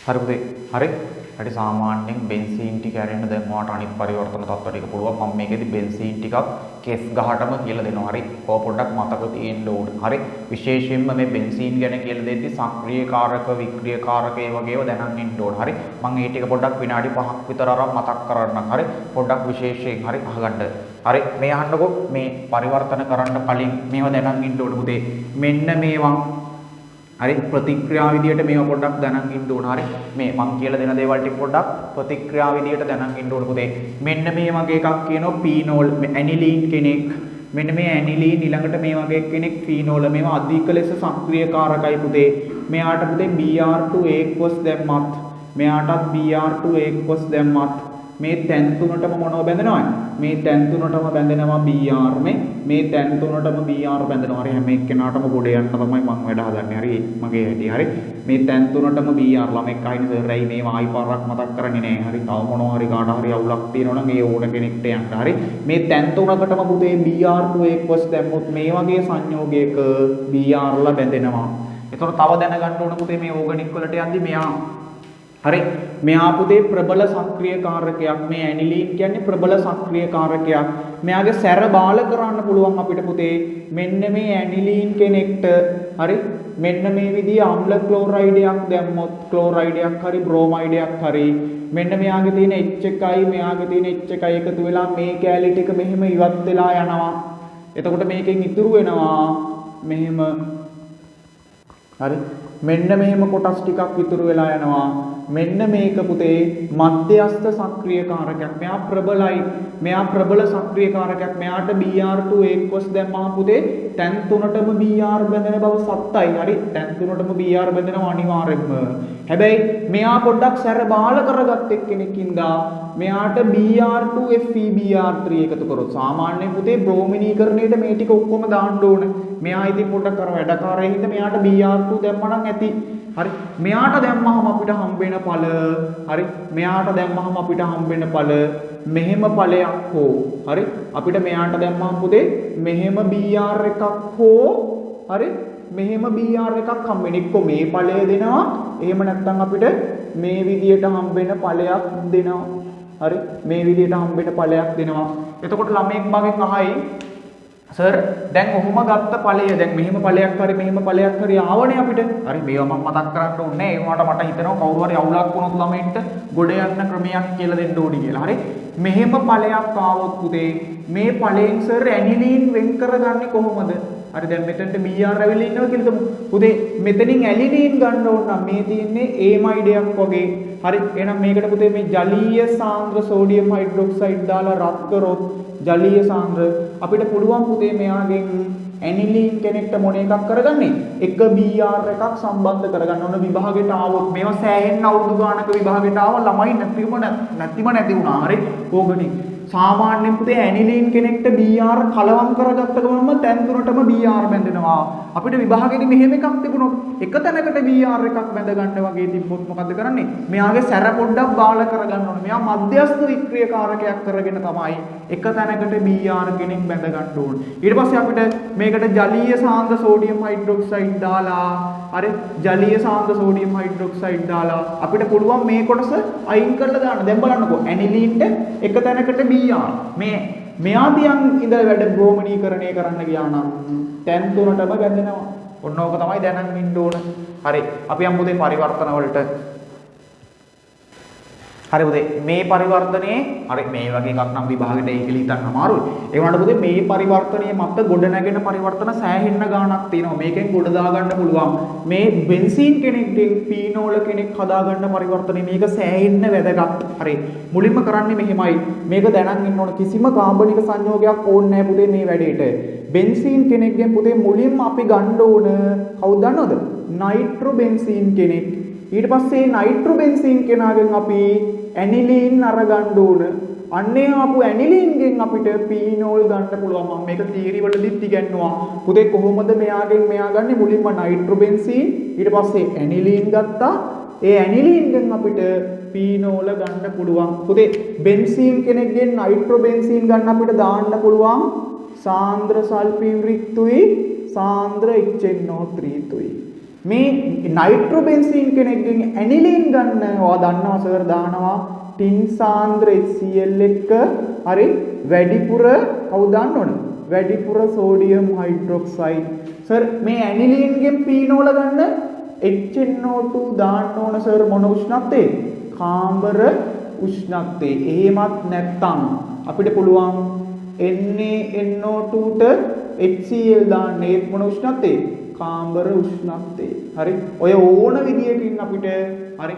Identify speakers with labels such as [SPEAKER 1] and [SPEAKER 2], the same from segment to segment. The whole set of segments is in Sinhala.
[SPEAKER 1] හරි පුතේ. හරි. හරි සාමාන්‍යයෙන් බෙන්සීන් ටික ඇරෙන්න දැන් ඔයාලට අනිත් පරිවර්තන තත්ත්ව ටික පුළුවන්. මම මේකෙදි බෙන්සීන් ටිකක් කෙස් ගහටම කියලා දෙනවා. හරි. ඔය පොඩ්ඩක් මතක තියෙන්න ඕනේ. හරි. විශේෂයෙන්ම මේ බෙන්සීන් ගැන කියලා දෙද්දි සක්‍රියකාරක වික්‍රියකාරක ඒ වගේ ඒවා දැනන් ඉන්න ඕනේ. හරි. මම මේ ටික පොඩ්ඩක් විනාඩි 5ක් විතර අරන් මතක් කරන්නම්. හරි. පොඩ්ඩක් විශේෂයෙන් හරි අහගන්න. හරි. මේ අහන්නකෝ මේ පරිවර්තන කරන්න කලින් මේවා දැනන් ඉන්න ඕනේ පුතේ. මෙන්න මේවා හරි ප්‍රතික්‍රියා විදියට මේවා පොඩ්ඩක් දැනන් ඉන්න ඕන. හරි මේ මම කියලා දෙන දේවල් ටික පොඩ්ඩක් ප්‍රතික්‍රියා විදියට දැනන් ඉන්න ඕන පුතේ. මෙන්න මේ වගේ එකක් කියනවා ෆීනෝල් ඇනිලීන් කෙනෙක්. මෙන්න මේ ඇනිලීන් ඊළඟට මේ වගේ කෙනෙක් ෆීනෝල. මේවා අධික ලෙස සක්‍රියකාරකයි පුතේ. මෙයාට පුතේ Br2 එක්වස් දැම්මත් මෙයාටත් Br2 එක්වස් දැම්මත් මේ තැන් තුනටම මොනව බැඳෙනවද? මේ තැන් තුනටම බැඳෙනවා Br මේ තැන් තුනටම Br බැඳෙනවා. හරි හැම එක්කෙනාටම ගොඩ යන්න තමයි මම වැඩ හදන්නේ. හරි මගේ හැටි. හරි මේ තැන් තුනටම Br ළමෙක් අයින සර් ඇයි මේ ආයි පාරක් මතක් කරන්නේ නැහැ. හරි තව මොනවා හරි කාට හරි අවුලක් තියෙනවා නම් ඒ ඕන කෙනෙක්ට යන්න. හරි මේ තැන් තුනකටම පුතේ Br2 එක්වස් දැම්මොත් මේ වගේ සංයෝගයක Br ලා බැඳෙනවා. ඒතකොට තව දැනගන්න ඕන පුතේ මේ ඕගනික් වලට යද්දි මෙයා හරි මෙයා පුතේ ප්‍රබල සක්‍රියකාරකයක්. මේ ඇනිලීන් කියන්නේ ප්‍රබල සක්‍රියකාරකයක්. මෙයාගේ සැර බාල කරන්න පුළුවන් අපිට පුතේ. මෙන්න මේ ඇනිලීන් කෙනෙක්ට හරි මෙන්න මේ විදිහේ අම්ල ක්ලෝරයිඩයක් දැම්මොත් ක්ලෝරයිඩයක් හරි බ්‍රෝමයිඩයක් හරි මෙන්න මෙයාගේ තියෙන H1යි මෙයාගේ තියෙන H1යි එකතු වෙලා මේ කැලි ටික මෙහෙම ඉවත් වෙලා යනවා. එතකොට මේකෙන් ඉතුරු වෙනවා මෙහෙම හරි මෙන්න මෙහෙම කොටස් ටිකක් ඉතුරු වෙලා යනවා. මෙන්න මේක පුතේ මධ්‍යස්ථ සක්‍රියකාරකයක්. මෙයා ප්‍රබලයි. මෙයා ප්‍රබල සක්‍රියකාරකයක්. මෙයාට Br2 එක්වස් දැම්මම පුතේ තැන් තුනටම Br බැඳෙන බව සත්‍යයි. හරි තැන් තුනටම Br බැඳෙනවා අනිවාර්යෙන්ම. හැබැයි මෙයා පොඩ්ඩක් සැර බාල කරගත් එක්කෙනෙක්ින්දා මෙයාට Br2 FeBr3 එකතු කරොත් සාමාන්‍ය පුතේ බ්‍රෝමිනීකරණයට මේ ටික ඔක්කොම දාන්න ඕනේ. මෙයා ඉතින් පොඩ්ඩක් අර වැඩකාරයෙ හින්දා මෙයාට Br2 දැම්මනම් ඇති. හරි මෙයාට දැම්මහම අපිට හම්බ වෙන ඵල හරි මෙයාට දැම්මහම අපිට හම්බ වෙන ඵල මෙහෙම ඵලයක් හෝ හරි අපිට මෙයාට දැම්මහම පුතේ මෙහෙම Br එකක් හෝ හරි මෙහෙම Br එකක් හම්බ වෙන එක්ක මේ ඵලය දෙනවා. එහෙම නැත්නම් අපිට මේ විදියට හම්බ වෙන ඵලයක් දෙනවා. හරි මේ විදියට හම්බ වෙන ඵලයක් දෙනවා. එතකොට ළමෙක් මගෙන් අහයි සර් දැන් ඔහොම ගත්ත ඵලය දැන් මෙහෙම ඵලයක් හරි මෙහෙම ඵලයක් හරි ආවනේ අපිට. හරි මේවා මම මතක් කරන්න ඕනේ නැහැ. ඒ වුණාට මට හිතෙනවා කවුරු හරි අවුලක් වුණොත් ළමයින්ට ගොඩ යන්න ක්‍රමයක් කියලා දෙන්න ඕනි කියලා. හරි මෙහෙම ඵලයක් ආවොත් පුතේ මේ ඵලයෙන් සර් ඇනිලීන් වෙන් කරගන්නේ කොහොමද? හරි දැන් මෙතනට Br ඇවිල්ලා ඉන්නවා කියලා තමු. පුතේ මෙතනින් ඇලිනීන් ගන්න ඕන නම් මේ තියෙන්නේ ඒමයිඩයක් වගේ. හරි එහෙනම් මේකට පුතේ මේ ජලීය සාන්ද්‍ර සෝඩියම් හයිඩ්‍රොක්සයිඩ් දාලා රත් කරොත් ජලීය සාන්ද්‍ර අපිට පුළුවන් පුතේ මෙයාගෙන් ඇනිලීන් කෙනෙක්ට මොන එකක් කරගන්නේ? එක Br එකක් සම්බන්ධ කරගන්න ඕන විභාගෙට ආවොත්. මේවා සෑහෙන්න අවුරුදු ගානක විභාගෙට ආව ළමයි නැතිම නැති වුණා. හරි ඕගනික් සාමාන්‍යයෙන් පුතේ ඇනිලීන් කෙනෙක්ට Br කලවම් කරගත්ත ගමන්ම තැන් තුනටම Br බැඳෙනවා. අපිට විභාගෙදි මෙහෙම එකක් තිබුණොත් එක තැනකට Br එකක් බැඳ ගන්න වගේ තිබ්බොත් මොකද කරන්නේ? මෙයාගේ සැර පොඩ්ඩක් බාල කරගන්න ඕනේ. මෙයා මධ්‍යස්ථ වික්‍රියකාරකයක් කරගෙන තමයි එක තැනකට Br කෙනෙක් බැඳ ගන්න ඕනේ. ඊට පස්සේ අපිට මේකට ජලීය සාන්ද්‍ර සෝඩියම් හයිඩ්‍රොක්සයිඩ් දාලා හරි ජලීය සාන්ද්‍ර සෝඩියම් හයිඩ්‍රොක්සයිඩ් දාලා අපිට පුළුවන් මේ කොටස අයින් කරලා දාන්න. දැන් බලන්නකෝ ඇනිලීන්ට එක තැනකට Br මේ මෙයා තියන් ඉඳලා වැඩ බ්‍රෝමනීකරණය කරන්න ගියා නම් තැන් තුනටම බැඳෙනවා. ඔන්න ඕක තමයි දැනන් ඉන්න ඕන. හරි අපි යමු පුතේ පරිවර්තන වලට. හරි පුතේ මේ පරිවර්තනයේ හරි මේ වගේ එකක් නම් විභාගෙට ඒක හිතන්න අමාරුයි. ඒ වුණාට පුතේ මේ පරිවර්තනයේ මත ගොඩ නැගෙන පරිවර්තන සෑහෙන්න ගාණක් තියෙනවා. මේකෙන් ගොඩ දාගන්න පුළුවන්. මේ බෙන්සීන් කෙනෙක්ගෙන් පීනෝල කෙනෙක් හදාගන්න පරිවර්තනයේ මේක සෑහෙන්න වැදගත්. හරි මුලින්ම කරන්නේ මෙහෙමයි. මේක දැනන් ඉන්න ඕන කිසිම කාබනික සංයෝගයක් ඕනේ නැහැ පුතේ මේ වැඩේට. බෙන්සීන් කෙනෙක්ගෙන් පුතේ මුලින්ම අපි ගන්න ඕන කවුද දන්නවද? නයිට්‍රෝබෙන්සීන් කෙනෙක්. ඊට පස්සේ නයිට්‍රෝබෙන්සීන් කෙනාගෙන් අපි ඇනිලීන් අරගන්න ඕන. අන්නේ ආපු ඇනිලීන්ගෙන් අපිට පීනෝල් ගන්න පුළුවන්. මම මේක තියරි වලදීත් ඉගෙනුවා. පුතේ කොහොමද මෙයාගෙන් මෙයා ගන්නේ? මුලින්ම නයිට්‍රෝබෙන්සීන් ඊට පස්සේ ඇනිලීන් ගත්තා. ඒ ඇනිලීන්ගෙන් අපිට පීනෝල ගන්න පුළුවන්. පුතේ බෙන්සීන් කෙනෙක්ගෙන් නයිට්‍රෝබෙන්සීන් ගන්න අපිට දාන්න පුළුවන් සාන්ද්‍ර සල්ෆියුරික් තුයි සාන්ද්‍ර HNO3 තුයි.
[SPEAKER 2] මේ නයිට්‍රෝබෙන්සීන් කෙනෙක්ගෙන් ඇනිලීන් ගන්න ඔයා දන්නවා සර් දානවා ටින් සාන්ද්‍ර HCl එක හරි වැඩිපුර කවුද දාන්න ඕන වැඩිපුර සෝඩියම් හයිඩ්‍රොක්සයිඩ් සර් මේ ඇනිලීන්ගෙන් පීනෝල ගන්න HNO2 දාන්න ඕන සර් මොන උෂ්ණත්වයේ කාම්බර උෂ්ණත්වයේ එහෙමත් නැත්නම් අපිට පුළුවන් NaNO2ට HCl දාන්න ඒත් මොන උෂ්ණත්වයේ කාම්බර උෂ්ණත්වයේ හරි ඔය ඕන විදියකින් අපිට හරි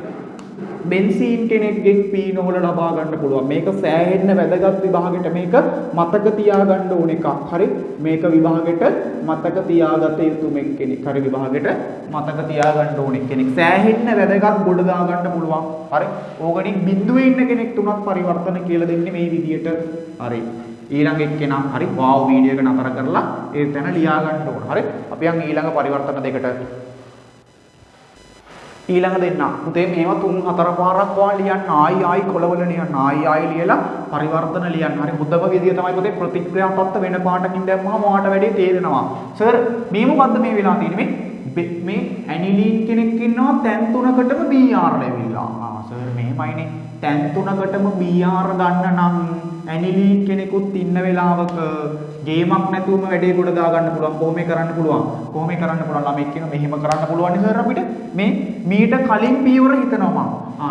[SPEAKER 2] බෙන්සීන් කෙනෙක්ගෙන් පීනෝල ලබා ගන්න පුළුවන් මේක සෑහෙන්න වැදගත් විභාගෙට මේක මතක තියාගන්න ඕන එකක් හරි මේක විභාගෙට මතක තියාගත යුතු කෙනෙක් හරි විභාගෙට මතක තියාගන්න ඕන කෙනෙක් සෑහෙන්න වැදගත් ගොඩ දා ගන්න පුළුවන් හරි ඕගනින් බිඳුවේ ඉන්න කෙනෙක් තුනක් පරිවර්තන කියලා දෙන්නේ මේ විදියට හරි ඊළඟ එක්කෙනා හරි වාව් වීඩියෝ එක නතර කරලා ඒ තැන ලියා ගන්න ඕන හරි අපි යන් ඊළඟ පරිවර්තන දෙකට ඊළඟ දෙන්න පුතේ මේවා 3-4 පාරක් වාන් ලියන්න ආයි කොළවල ලියන්න ආයි ලියලා පරිවර්තන ලියන්න හරි බුද්ධම විදිය තමයි පුතේ ප්‍රතික්‍රියා තත්ත්ව වෙන පාටකින් දැම්මම ඔයාට වැඩි තේරෙනවා සර් මේ මොකද්ද මේ වෙලා තියෙන්නේ මේ ඇනිලීන් කෙනෙක් ඉන්නවා තැන් තුනකටම BR ලැබිලා සර් මෙහෙමයිනේ තැන් තුනකටම BR ගන්න නම් ඇනිලීන් කෙනෙකුත් ඉන්න වෙලාවක ගේමක් නැතුවම වැඩේ ගොඩ දා ගන්න පුළුවන් කොහොම කරන්න පුළුවන් ළමෙක් කියන මෙහෙම කරන්න පුළුවන් සර් අපිට මේ මීට කලින් පියවර හිතනවා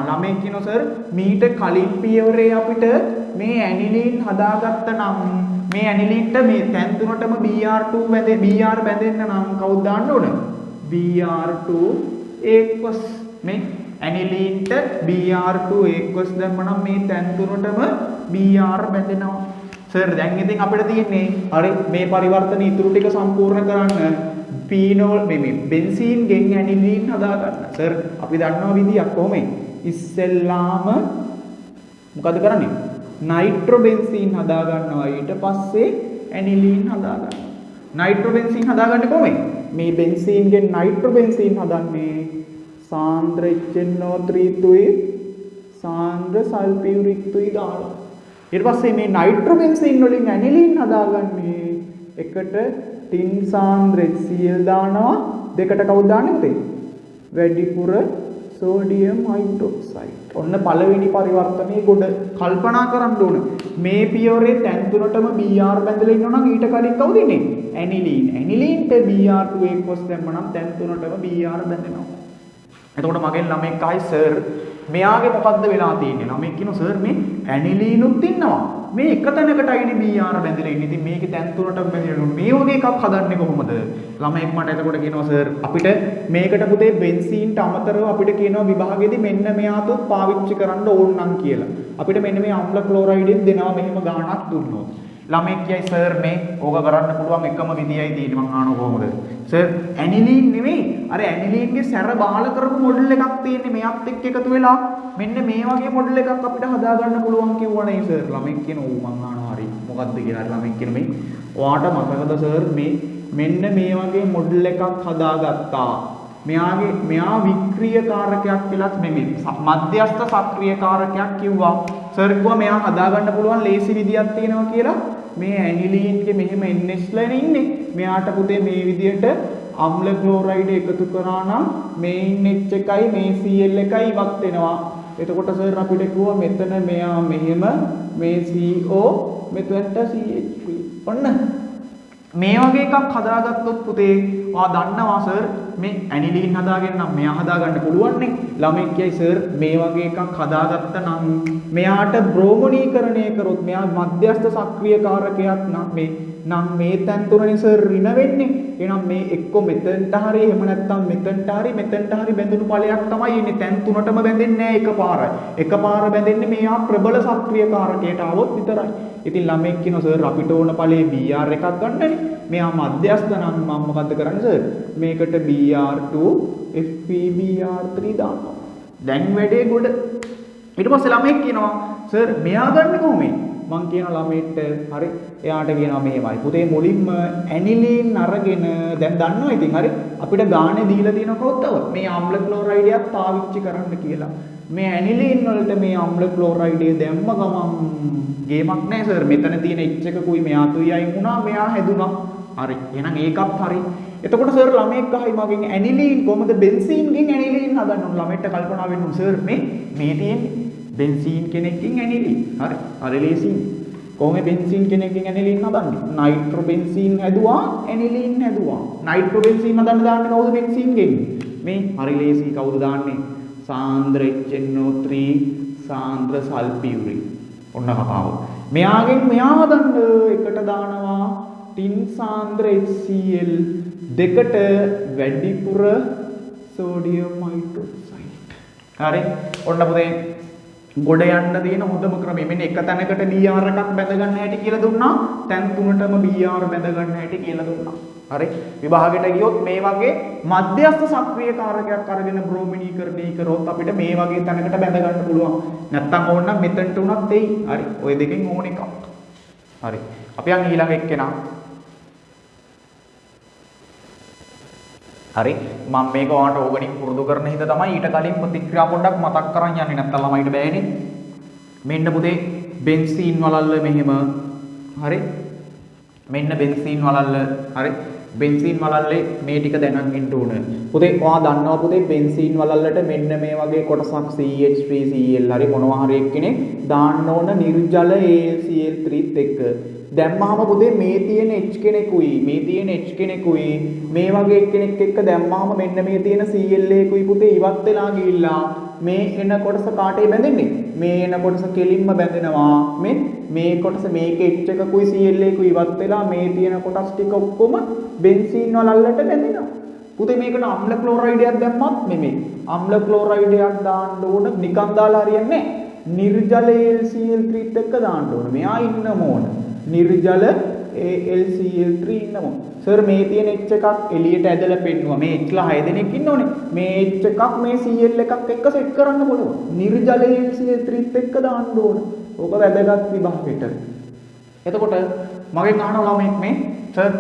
[SPEAKER 2] ළමෙක් කියන සර් මීට කලින් පියවරේ අපිට මේ ඇනිලීන් හදාගත්ත නම් මේ ඇනිලීන්ට මේ තැන් තුනටම BR2 BR බැඳෙන්න නම් කවුද දාන්න ඕන BR2 ඒක්වස් මේ ඇනිලීන්ට BR2 ඒක්වස් දැම්මනම් මේ තැන් තුනටම BR බැඳෙනවා සර් දැන් ඉතින් අපිට තියෙන්නේ හරි මේ පරිවර්තන ඉතුරු ටික සම්පූර්ණ කරන්න පීනෝල් මේ බෙන්සීන් ගෙන් ඇනිලීන් හදා ගන්න සර් අපි දන්නවා විදියක් කොහොමද ඉස්සෙල්ලාම මොකද කරන්නේ නයිට්‍රෝබෙන්සීන් හදා ගන්නවා ඊට පස්සේ ඇනිලීන් හදා ගන්නවා නයිට්‍රෝබෙන්සීන් හදාගන්නේ කොහොමද මේ බෙන්සීන් ගෙන් නයිට්‍රෝබෙන්සීන් හදන්නේ සාන්ද්‍ර HNO3 තුයි සාන්ද්‍ර සල්ෆියුරික් තුයි දාලා ඊට පස්සේ මේ නයිට්‍රෝබෙන්සීන් වලින් ඇනිලීන් හදාගන්නේ එකට ටින් සාන්ද්‍ර HCl දානවා දෙකට කවුද දාන්නේ පුතේ වැඩිපුර සෝඩියම් හයිඩ්‍රොක්සයිඩ් ඔන්න පළවෙනි පරිවර්තනයේ ගොඩ කල්පනා කරන්න ඕන මේ පියවරේ තැන් තුනටම BR බැඳලා ඉන්නවා නම් ඊට කලින් කවුද ඉන්නේ ඇනිලීන්ට BR2 එක්වස් දැම්මනම් තැන් තුනටම BR බැඳෙනවා එතකොට මගෙන් ළමෙක් ආයි සර් මෙයාගේ මොකද්ද වෙලා තියෙන්නේ ළමෙක් කියනවා සර් මේ ඇනිලීනුත් ඉන්නවා මේ එක තැනකටයිනේ BR බැඳලා ඉන්නේ ඉතින් මේකේ තැන් තුනටම බැඳලා මේ වගේ එකක් හදන්නේ කොහොමද ළමෙක් මට එතකොට කියනවා සර් අපිට මේකට පුතේ බෙන්සීන්ට අමතරව අපිට කියනවා විභාගෙදී මෙන්න මෙයාතුත් පාවිච්චි කරන්න ඕන නම් කියලා අපිට මෙන්න මේ අම්ල ක්ලෝරයිඩෙන් දෙනවා මෙහෙම ගාණක් දුන්නොත් ළමෙක් කියයි සර් මේ ඕක කරන්න පුළුවන් එකම විදියයි තියෙන්නේ මං අහනවා කොහොමද සර් ඇනිලීන් නෙමෙයි අර ඇනිලීන්ගේ සැර බාල කරපු මොඩල් එකක් තියෙන්නේ මෙයත් එක්ක එකතු වෙලා මෙන්න මේ වගේ මොඩල් එකක් අපිට හදා ගන්න පුළුවන් කිව්වනේ සර් ළමෙක් කියන ඕ මං අහනවා හරි මොකද්ද කියලා ළමෙක් කියන මේ ඔයාට මතකද සර් මේ මෙන්න මේ වගේ මොඩල් එකක් හදාගත්තා මෙයා වික්‍රියකාරකයක් කියලාත් මේ මධ්‍යස්ථ සක්‍රියකාරකයක් කිව්වා සර් කිව්වා මෙයා හදා ගන්න පුළුවන් ලේසි විදියක් තියෙනවා කියලා මේ ඇනිලීන්ගේ මෙහෙම NH ලා ඉන්නේ මෙයාට පුතේ මේ විදියට අම්ල ක්ලෝරයිඩ් එකතු කරා නම් මේ NH එකයි මේ Cl එකයි ඉවත් වෙනවා එතකොට සර් අපිට කිව්වා මෙතන මෙයා මෙහෙම මේ CO මෙතනට CH3 ඔන්න මේ වගේ එකක් හදාගත්තොත් පුතේ ඔයා දන්නවා සර් මේ ඇනිලීන් හදාගෙන නම් මෙයා හදාගන්න පුළුවන් නේ ළමෙක් කියයි සර් මේ වගේ එකක් හදාගත්ත නම් මෙයාට බ්‍රෝමනීකරණය කරොත් මෙයා මධ්‍යස්ථ සක්‍රියකාරකයක් නම් මේ තැන් තුනනේ සර් ඍණ වෙන්නේ එහෙනම් මේ එක්ක මෙතනට හරි එහෙම නැත්නම් මෙතනට හරි බැඳුණු ඵලයක් තමයි ඉන්නේ තැන් තුනටම බැඳෙන්නේ නැහැ එකපාර බැඳෙන්නේ මෙයා ප්‍රබල සක්‍රියකාරකයට આવොත් විතරයි ඉතින් ළමෙක් කියනවා සර් අපිට ඕන ඵලයේ BR එකක් ගන්නනේ මෙයා මධ්‍යස්ථ නම් මම මොකද්ද කරන්නේ සර් මේකට BR2 FeBr3 දානවා දැන් වැඩේ ගොඩ ඊට පස්සේ ළමෙක් කියනවා සර් මෙයා ගන්න කොහොමද මං කියන ළමෙක්ට හරි එයාට කියනවා මෙහෙමයි පුතේ මුලින්ම ඇනිලීන් අරගෙන දැන් දන්නවා ඉතින් හරි අපිට ගානේ දීලා තියෙන කොහොතව මේ අම්ල ක්ලෝරයිඩයක් පාවිච්චි කරන්න කියලා මේ ඇනිලීන් වලට මේ අම්ල ක්ලෝරයිඩය දැම්ම ගමන් ගේමක් නැහැ සර් මෙතන තියෙන H එකකුයි මෙයා තුයි අයින් වුණා මෙයා හැදුනා හරි එහෙනම් ඒකත් හරි එතකොට සර් ළමෙක් අහයි මගෙන් ඇනිලීන් කොහමද බෙන්සීන්ගෙන් ඇනිලීන් හදන්න ඕන ළමයට කල්පනා වෙන්න ඕන සර් මේ තියෙන්නේ බෙන්සීන් කෙනෙක්ගෙන් ඇනිලීන් හරි හරි ලේසියි කොහොමද බෙන්සීන් කෙනෙක්ගෙන් ඇනිලීන් හදන්නේ නයිට්‍රෝ බෙන්සීන් හැදුවා ඇනිලීන් හැදුවා නයිට්‍රෝ බෙන්සීන් හදන්න දාන්නේ කවුද බෙන්සීන්ගෙන් මේ හරි ලේසියි කවුද දාන්නේ සාන්ද්‍ර HNO3 සාන්ද්‍ර සල්ෆියුරික් ඔන්න කතාව මෙයාගෙන් මෙයා හදන්න එකට දානවා ටින් සාන්ද්‍ර HCl දෙකට වැඩිපුර සෝඩියම් හයිඩ්‍රොක්සයිඩ් හරි ඔන්න පුතේ ගොඩ යන්න තියෙන හොඳම ක්‍රමය මෙන්න එක තැනකට Br එකක් බැඳ ගන්න හැටි කියලා දුන්නා තැන් තුනටම Br බැඳ ගන්න හැටි කියලා දුන්නා හරි විභාගෙට ගියොත් මේ වගේ මධ්‍යස්ථ සක්‍රීය කාරකයක් අරගෙන බ්‍රෝමිනීකරණය කරොත් අපිට මේ වගේ තැනකට බැඳ ගන්න පුළුවන් නැත්තම් ඕනනම් මෙතනට උනත් එයි හරි ওই දෙකෙන් ඕන එකක් හරි අපි යන් ඊළඟ එක්කෙනා හරි මම මේක ඔයාලට ඕගනින් පුරුදු කරන හින්දා තමයි ඊට කලින් ප්‍රතික්‍රියා පොඩ්ඩක් මතක් කරන් යන්නේ නැත්නම් ළමයිට බෑනේ මෙන්න පුතේ බෙන්සීන් වලල්ල මෙහෙම හරි මෙන්න බෙන්සීන් වලල්ල හරි බෙන්සීන් වලල්ලේ මේ ටික දැනන් ඉන්න ඕන පුතේ ඔයා දන්නවා පුතේ බෙන්සීන් වලල්ලට මෙන්න මේ වගේ කොටසක් CH3Cl හරි මොනවා හරි එක්කෙනෙක් දාන්න ඕන නිර්ජල AlCl3ත් එක්ක දැම්මහම පුතේ මේ තියෙන H කෙනෙකුයි මේ තියෙන H කෙනෙකුයි මේ වගේ එක්කෙනෙක් එක්ක දැම්මහම මෙන්න මේ තියෙන Cl එකකුයි පුතේ ඉවත් වෙලා ගිහිල්ලා මේ එන කොටස කාටේ බැඳෙන්නේ මේ එන කොටස කෙලින්ම බැඳෙනවා මේ කොටස මේකේ H එකකුයි Cl එකකුයි ඉවත් වෙලා මේ තියෙන කොටස් ටික ඔක්කොම බෙන්සීන් වලල්ලට බැඳෙනවා පුතේ මේකට අම්ල ක්ලෝරයිඩයක් දැම්මත් නෙමෙයි අම්ල ක්ලෝරයිඩයක් දාන්න ඕන නිකන් දාලා හරියන්නේ නැහැ නිර්ජල AlCl3ත් එක්ක දාන්න ඕන මෙයා ඉන්නම ඕන නිර්ජල AlCl3 ඉන්නම සර් මේ තියෙන H එකක් එළියට ඇදලා පෙන්නුවා මේ H ලා 6 දෙනෙක් ඉන්නෝනේ මේ H එකක් මේ Cl එකක් එක්ක සෙට් කරන්න පුළුවන් නිර්ජල AlCl3ත් එක්ක දාන්න ඕන ඕක වැදගත් විභාගෙට එතකොට මගෙන් අහනවා ළමෙක් මේ සර්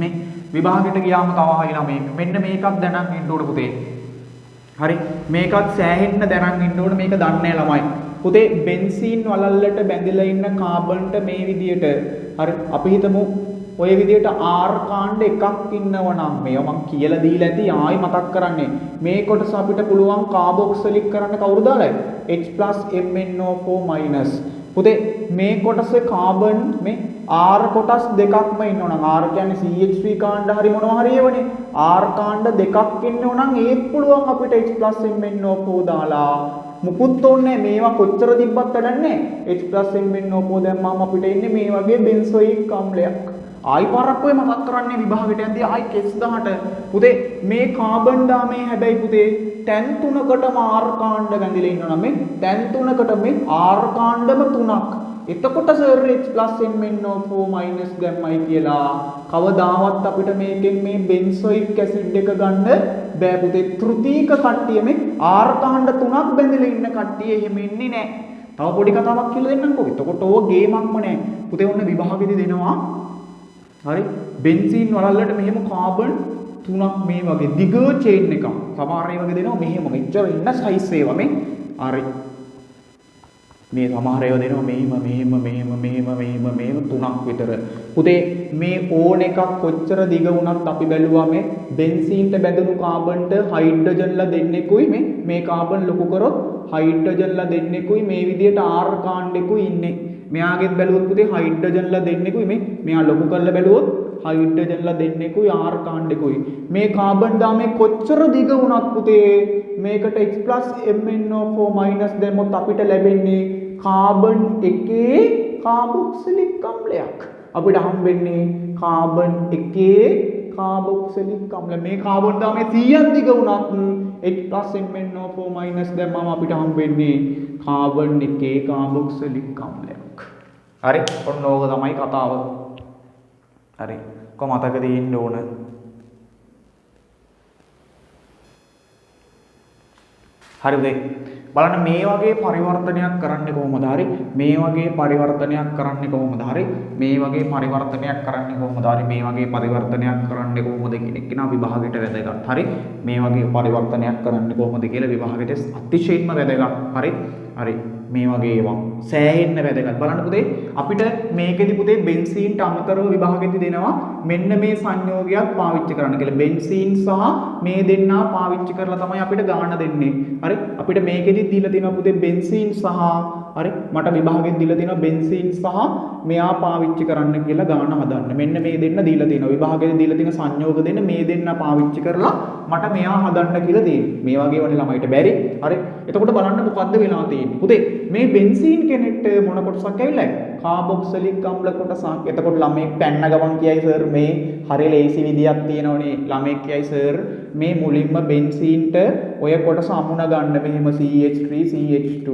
[SPEAKER 2] මේ විභාගෙට ගියාම තව ආයි ළමෙක් මෙන්න මේකක් දැනන් ඉන්න ඕන පුතේ හරි මේකත් සෑහෙන්න දැනන් ඉන්න ඕන මේක දන්නේ ළමයි පුතේ බෙන්සීන් වලල්ලට බැඳලා ඉන්න කාබන්ට මේ විදියට හරි අපි හිතමු ඔය විදියට R කාණ්ඩ එකක් ඉන්නවා නම් මේවා මම කියලා දීලා ඇති ආයි මතක් කරන්නේ මේ කොටස අපිට පුළුවන් කාබොක්සිලික් කරන්න කවුරු දාලා H+MnO4- පුතේ මේ කොටසේ කාබන් මේ R කොටස් දෙකක්ම ඉන්නවනම් R කියන්නේ CH3 කාණ්ඩ හරි මොනවා හරි ඒවනේ R කාණ්ඩ දෙකක් ඉන්නවනම් ඒත් පුළුවන් අපිට H+MnO4 දාලා මුකුත් ඕනේ මේවා කොච්චර තිබ්බත් වැඩක් නැහැ H+MnO4 දැම්මම අපිට එන්නේ මේ වගේ බෙන්සොයික් අම්ලයක් ආයි පාරක් ඔය මතක් කරන්නේ විභාගෙට යද්දී ආයි කෙස් 18 පුතේ මේ කාබන් දාමේ හැබැයි පුතේ තැන් තුනකටම R කාණ්ඩ බැඳිලා ඉන්නවා මේ තැන් තුනකට මේ R කාණ්ඩම තුනක් එතකොට සර් H+MnO4- දැම්මයි කියලා කවදාවත් අපිට මේකෙන් මේ බෙන්සොයික් ඇසිඩ් එක ගන්න බෑ පුතේ තෘතීක කට්ටිය මේ R කාණ්ඩ තුනක් බැඳිලා ඉන්න කට්ටිය එහෙම ඉන්නේ නැහැ. තව පොඩි කතාවක් කියලා දෙන්නම්කෝ. එතකොට ඕක ගේමක්ම නැහැ. පුතේ ඔන්න විභාගෙදි දෙනවා. හරි බෙන්සීන් වලල්ලට මෙහෙම කාබන් තුනක් මේ වගේ දිග චේන් එකක්. සමහර ඒ වගේ දෙනවා මෙහෙම මෙච්චර ඉන්න සයිස් ඒවා මේ. හරි මේ සමහර ඒවා දෙනවා මෙහෙම තුනක් විතර. පුතේ මේ ඕන එකක් කොච්චර දිග වුණත් අපි බැලුවා මේ බෙන්සීන්ට බැඳුණු කාබන්ට හයිඩ්‍රජන්ලා දෙන්නෙකුයි මේ කාබන් ලොකු කරොත් හයිඩ්‍රජන්ලා දෙන්නෙකුයි මේ විදියට R කාණ්ඩෙකුයි ඉන්නේ. මෙයාගෙත් බැලුවොත් පුතේ හයිඩ්‍රජන්ලා දෙන්නෙකුයි මෙයා ලොකු කරලා බැලුවොත් හයිඩ්‍රජන්ලා දෙන්නෙකුයි R කාණ්ඩෙකුයි මේ කාබන් දාමේ කොච්චර දිග වුණත් පුතේ මේකට H+MnO4- දැම්මොත් අපිට ලැබෙන්නේ කාබන් එකේ කාබොක්සිලික් අම්ලයක් අපිට හම්බෙන්නේ කාබන් එකේ කාබොක්සිලික් අම්ල මේ කාබන් දාමේ 100ක් දිග වුණත් H+MnO4- දැම්මම අපිට හම්බෙන්නේ කාබන් එකේ කාබොක්සිලික් අම්ලයක් හරි ඔන්න ඕක තමයි කතාව හරි කො මතක තියෙන්න ඕන හරි උදේ බලන්න මේ වගේ පරිවර්තනයක් කරන්නේ කොහොමද හරි මේ වගේ පරිවර්තනයක් කරන්නේ කොහොමද හරි මේ වගේ පරිවර්තනයක් කරන්නේ කොහොමද හරි මේ වගේ පරිවර්තනයක් කරන්නේ කොහොමද කියන එක නා විභාගයට වැදගත් හරි මේ වගේ පරිවර්තනයක් කරන්නේ කොහොමද කියලා විභාගයට අතිශයින්ම වැදගත් හරි මේ වගේ ඒවා සෑහෙන්න වැදගත්. බලන්න පුතේ අපිට මේකෙදි පුතේ බෙන්සීන්ට අමතරව විභාගෙදි දෙනවා මෙන්න මේ සංයෝගයක් පාවිච්චි කරන්න කියලා. බෙන්සීන් සහ මේ දෙන්නා පාවිච්චි කරලා තමයි අපිට ගාණ දෙන්නේ. හරි අපිට මේකෙදි දීලා තියෙනවා පුතේ බෙන්සීන් සහ හරි මට විභාගෙදි දීලා තියෙනවා බෙන්සීන් සහ මෙයා පාවිච්චි කරන්න කියලා ගාණ හදන්න. මෙන්න මේ දෙන්න දීලා තියෙනවා. විභාගෙදි දීලා තියෙන සංයෝග දෙන්න මේ දෙන්න පාවිච්චි කරලා මට මෙයා හදන්න කියලා තියෙනවා. මේ වගේ වනේ ළමයිට බැරි. හරි එතකොට බලන්න මොකද්ද වෙලා තියෙන්නේ. පුතේ මේ බෙන්සීන් කෙනෙක්ට මොන කොටසක් ඇවිල්ලා කාබොක්සිලික් අම්ල කොටසක්. එතකොට ළමෙක් පැන්න ගමන් කියයි සර් මේ හරිය ලේසි විදියක් තියෙනවනේ. ළමෙක් කියයි සර් මේ මුලින්ම බෙන්සීන්ට ඔය කොටස අමුණ ගන්න මෙහෙම CH3 CH2.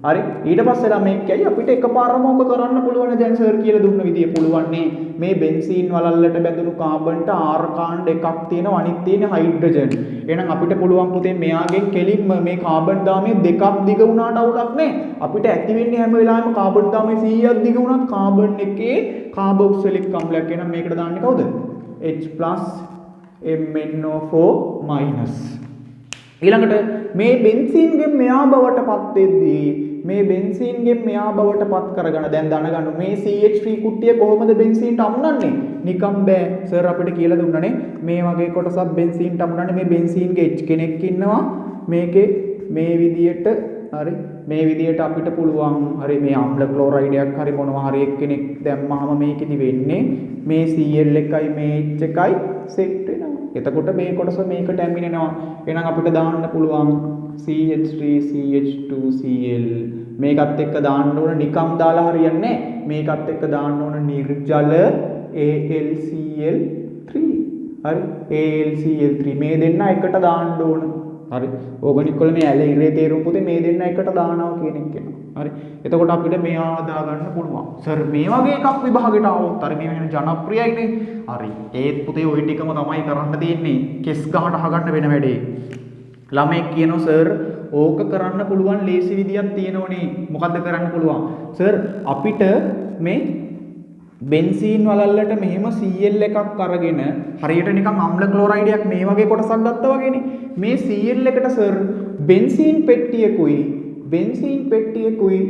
[SPEAKER 2] හරි ඊට පස්සේ ළමෙක් කියයි අපිට එකපාරම ඕක කරන්න පුළුවන් දැන් සර් කියලා දුන්න විදිය පුළුවන් මේ බෙන්සීන් වලල්ලට බැඳුණු කාබන්ට R කාණ්ඩ එකක් තියෙනවා අනිත් තියෙන හයිඩ්‍රජන්. එහෙනම් අපිට පුළුවන් පුතේ මෙයාගෙන් කෙලින්ම මේ කාබන් දාමය දෙකක් දිග වුණාට අවුලක් නැහැ. අපිට ඇති වෙන්නේ හැම වෙලාවෙම කාබන් දාමය 100ක් දිග වුණත් කාබන් එකේ කාබොක්සිලික් අම්ලයක්. එහෙනම් මේකට දාන්නේ කවුද? H+ MnO4-. ඊළඟට මේ බෙන්සීන්ගෙන් මෙයා බවට පත් වෙද්දී මේ බෙන්සීන්ගෙන් මෙයා බවට පත් කරගන්න දැන් දැනගන්න මේ CH3 කුට්ටිය කොහොමද බෙන්සීන්ට අමුණන්නේ? නිකම් බෑ සර් අපිට කියලා දුන්නනේ මේ වගේ කොටසක් බෙන්සීන්ට අමුණන්නේ. මේ බෙන්සීන්ගේ H කෙනෙක් ඉන්නවා මේකේ මේ විදියට. හරි මේ විදියට අපිට පුළුවන් හරි මේ අම්ල ක්ලෝරයිඩයක් හරි මොනවා හරි එක්කෙනෙක් දැම්මහම මේකෙදි වෙන්නේ මේ Cl එකයි මේ H එකයි සෙට් වෙනවා. එතකොට මේ කොටස මේකට ඇමිනෙනවා. එහෙනම් අපිට දාන්න පුළුවන් CH3 CH2 Cl මේකත් එක්ක දාන්න ඕන නිකම් දාලා හරියන්නේ නැහැ. මේකත් එක්ක දාන්න ඕන නිර්ජල AlCl3. හරි AlCl3 මේ දෙන්න එකට දාන්න ඕන. හරි ඕගනික් වල මේ ඇල ඉරේ තේරුම් පුතේ මේ දෙන්න එකට දානවා කියන එක වෙනවා. හරි එතකොට අපිට මෙයා දා ගන්න පුළුවන්. සර් මේ වගේ එකක් විභාගෙට ආවොත් හරි මේ වෙන ජනප්‍රියයිනේ. හරි ඒත් පුතේ ওই ටිකම තමයි කරන්න තියෙන්නේ. කෙස් ගහට අහගන්න වෙන වැඩේ. ළමෙක් කියනවා සර් ඕක කරන්න පුළුවන් ලේසි විදියක් තියෙනවනේ. මොකද්ද කරන්න පුළුවන්? සර් අපිට මේ බෙන්සීන් වලල්ලට මෙහෙම Cl එකක් අරගෙන හරියට නිකන් අම්ල ක්ලෝරයිඩයක් මේ වගේ කොටසක් ගත්තා වගේනේ. මේ Cl එකට සර් බෙන්සීන් පෙට්ටියකුයි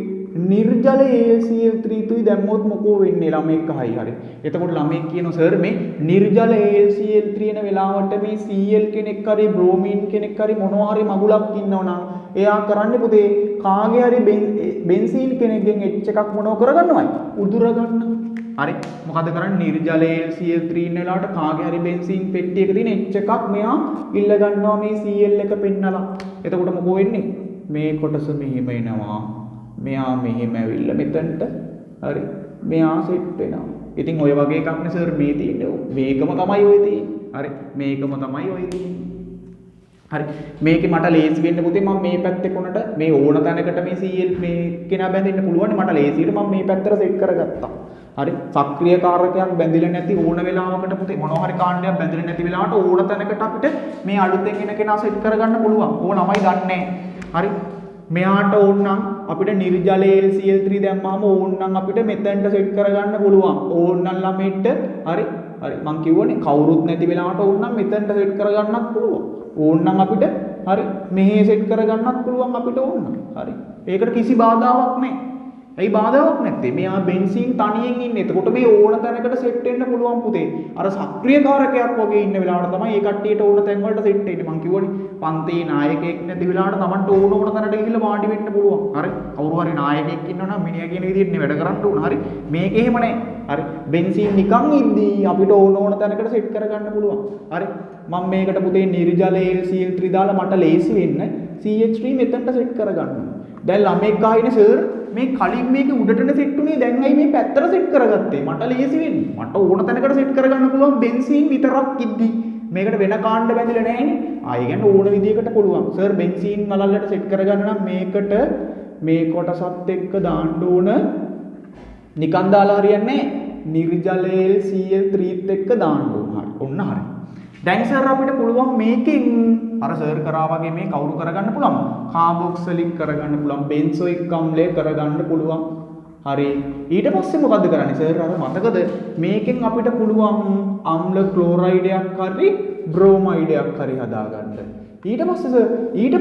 [SPEAKER 2] නිර්ජල AlCl3 තුයි දැම්මොත් මොකෝ වෙන්නේ ළමෙක් අහයි. හරි එතකොට ළමෙක් කියනවා සර් මේ නිර්ජල AlCl3 එන වෙලාවට මේ Cl කෙනෙක් හරි බ්‍රෝමීන් කෙනෙක් හරි මොනවා හරි මගුලක් ඉන්නවනම් එයා කරන්නේ පුතේ කාගේ හරි බෙන්සීන් කෙනෙක්ගෙන් H එකක් මොනව කරගන්නවයි උදුර ගන්න. හරි මොකද කරන්නේ නිර්ජල AlCl3 ඉන්න වෙලාවට කාගේ හරි බෙන්සීන් පෙට්ටියක තියෙන H එකක් මෙයා ඉල්ල ගන්නවා මේ Cl එක පෙන්නලා. එතකොට මොකෝ වෙන්නේ මේ කොටස මෙහෙම එනවා. මෙයා මෙහෙම ඇවිල්ලා මෙතනට හරි මෙයා සෙට් වෙනවා. ඉතින් ඔය වගේ එකක් නේ සර් මේ තියෙන්නේ. මේකම තමයි ඔය තියෙන්නේ. හරි මේකම තමයි ඔය තියෙන්නේ. හරි මේකේ මට ලේසි වෙන්න පුතේ මම මේ පැත්තේ කොනට මේ ඕන තැනකට මේ Cl මේ කෙනා බැඳෙන්න පුළුවන්. මට ලේසියට මම මේ පැත්තට සෙට් කරගත්තා. හරි සක්‍රීය කාරකයක් බැඳිලා නැති ඕන වෙලාවකට පුතේ මොනවා හරි කාණ්ඩයක් බැඳිලා නැති වෙලාවට ඕන තැනකට අපිට මේ අලුතෙන් එන කෙනා සෙට් කරගන්න පුළුවන්. ඕනමයි දන්නේ. හරි මෙයාට ඕනනම් අපිට නිර්ජල AlCl3 දැම්මම ඕනනම් අපිට මෙතෙන්ට සෙට් කරගන්න පුළුවන්. ඕනනම් ළමෙට හරි මං කිව්වනේ කවුරුත් නැති වෙලාවට ඕනනම් මෙතෙන්ට සෙට් කරගන්නත් පුළුවන්. ඕනනම් අපිට හරි මෙහෙ සෙට් කරගන්නත් පුළුවන් අපිට ඕනනම්. හරි ඒකට කිසි බාධාවක් නැහැ. ඇයි බාධාවක් නැත්තේ? මෙයා බෙන්සීන් තනියෙන් ඉන්නේ. එතකොට මේ ඕන තැනකට සෙට් වෙන්න පුළුවන් පුතේ. අර සක්‍රීය කාරකයක් වගේ ඉන්න වෙලාවට තමයි ඒ කට්ටියට ඕන තැන් වලට සෙට් වෙන්නේ. මං කිව්වනේ පන්තියේ නායකයෙක් නැති වෙලාවට Tamanට ඕන තැනට ගිහිල්ලා වාඩි වෙන්න පුළුවන්. හරි. කවුරු හරි නායකයෙක් ඉන්නවනම් මිනිහා කියන විදිහට නේ වැඩ කරන්න ඕන. හරි. මේක එහෙම නැහැ. හරි. බෙන්සීන් නිකන් ඉද්දී අපිට ඕන තැනකට සෙට් කරගන්න පුළුවන්. හරි. මම මේකට පුතේ නිර්ජල AlCl3 දාලා මට ලේසි වෙන්න CH3 මෙතනට සෙට් කරගන්න. දැන් ළමෙක් ගායිනේ සර් මේ කලින් මේක උඩටනේ සෙට් උනේ දැන් ඇයි මේ පැත්තට සෙට් කරගත්තේ? මට ලේසි වෙන්නේ. මට ඕන තැනකට සෙට් කරගන්න පුළුවන් බෙන්සීන් විතරක් ඉද්දි. මේකට වෙන කාණ්ඩ බැඳිලා නැහැනේ. ආයෙ කියන්නේ ඕන විදියකට පුළුවන්. සර් බෙන්සීන් වලල්ලට සෙට් කරගන්න නම් මේකට මේ කොටසත් එක්ක දාන්න ඕන නිකන් දාලා හරියන්නේ නැහැ. නිර්ජල AlCl3ත් එක්ක දාන්න ඕන. හරි. ඔන්න හරි. දැන් සර් අපිට පුළුවන් මේකෙන් අර සර් කරා වගේ මේ කවුරු කරගන්න පුළුවන්? කාබොක්සිලික් කරගන්න පුළුවන්, බෙන්සොයික් අම්ලය කරගන්න පුළුවන්. හරි. ඊට පස්සේ මොකද්ද කරන්නේ සර්? අර මතකද මේකෙන් අපිට පුළුවන් අම්ල ක්ලෝරයිඩයක් හරි බ්‍රෝමයිඩයක් හරි හදාගන්න. ඊට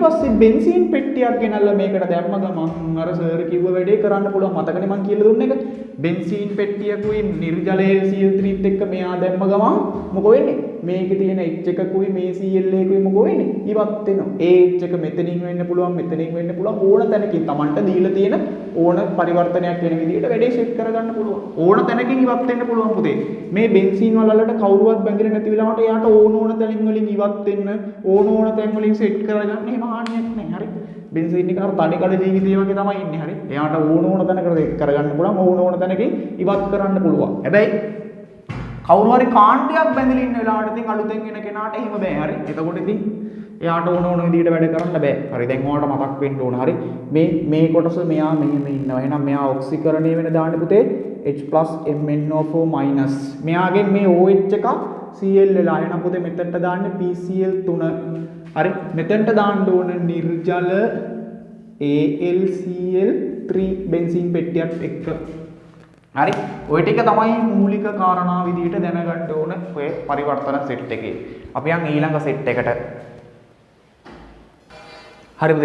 [SPEAKER 2] පස්සේ බෙන්සීන් පෙට්ටියක් ගෙනල්ලා මේකට දැම්ම ගමන් අර සර් කිව්ව වැඩේ කරන්න පුළුවන්. මතකනේ මං කියලා දුන්න එක. බෙන්සීන් පෙට්ටියකුයි නිර්ජලයේ CL3ත් එක්ක මෙයා දැම්ම ගමන් මොකෝ වෙන්නේ? මේකේ තියෙන H එකකුයි මේ Cl එකකුයි මොකෝ වෙන්නේ? ඉවත් වෙනවා. ඒ H එක මෙතනින් වෙන්න පුළුවන්, මෙතනින් වෙන්න පුළුවන් ඕන තැනකින් Tamanට දීලා තියෙන ඕන පරිවර්තනයක් වෙන විදිහට වැඩේ සෙට් කරගන්න පුළුවන්. ඕන තැනකින් ඉවත් වෙන්න පුළුවන් පුතේ. මේ බෙන්සීන් වලට කවුරුවත් බැඳිලා නැති වෙලාවට එයාට ඕන තැනින් වලින් ඉවත් වෙන්න ඕන තැන් වලින් සෙට් කරගන්න එහෙම හානියක් නැහැ. හරි. බෙන්සීන් එක අර තනි කඩ ජීවිතය වගේ තමයි ඉන්නේ. හරි. එයාට ඕන තැනකට සෙට් කරගන්න පුළුවන්, ඕන තැනකින් ඉවත් කරන්න පුළුවන්. හැබැයි කවුරු හරි කාණ්ඩයක් බැඳලා ඉන්න වෙලාවට ඉතින් අලුතෙන් එන කෙනාට එහෙම බෑ. හරි. එතකොට ඉතින් එයාට ඕන විදිහට වැඩ කරන්න බෑ. හරි. දැන් ඔයාලට මතක් වෙන්න ඕන. හරි. මේ කොටස මෙයා මෙහෙම ඉන්නවා. එහෙනම් මෙයා ඔක්සිකරණය වෙන දාන්නේ පුතේ H+MnO4-. මෙයාගෙන් මේ OH එක Cl වෙලා එහෙනම් පුතේ මෙතනට දාන්නේ PCl3. හරි. මෙතනට දාන්න ඕන නිර්ජල AlCl3 බෙන්සීන් පෙට්ටියත් එක්ක. හරි. ඔය ටික තමයි මූලික කාරණා විදිහට දැනගන්න ඕන ඔය පරිවර්තන සෙට් එකේ. අපි යන් ඊළඟ සෙට් එකට. හරිද?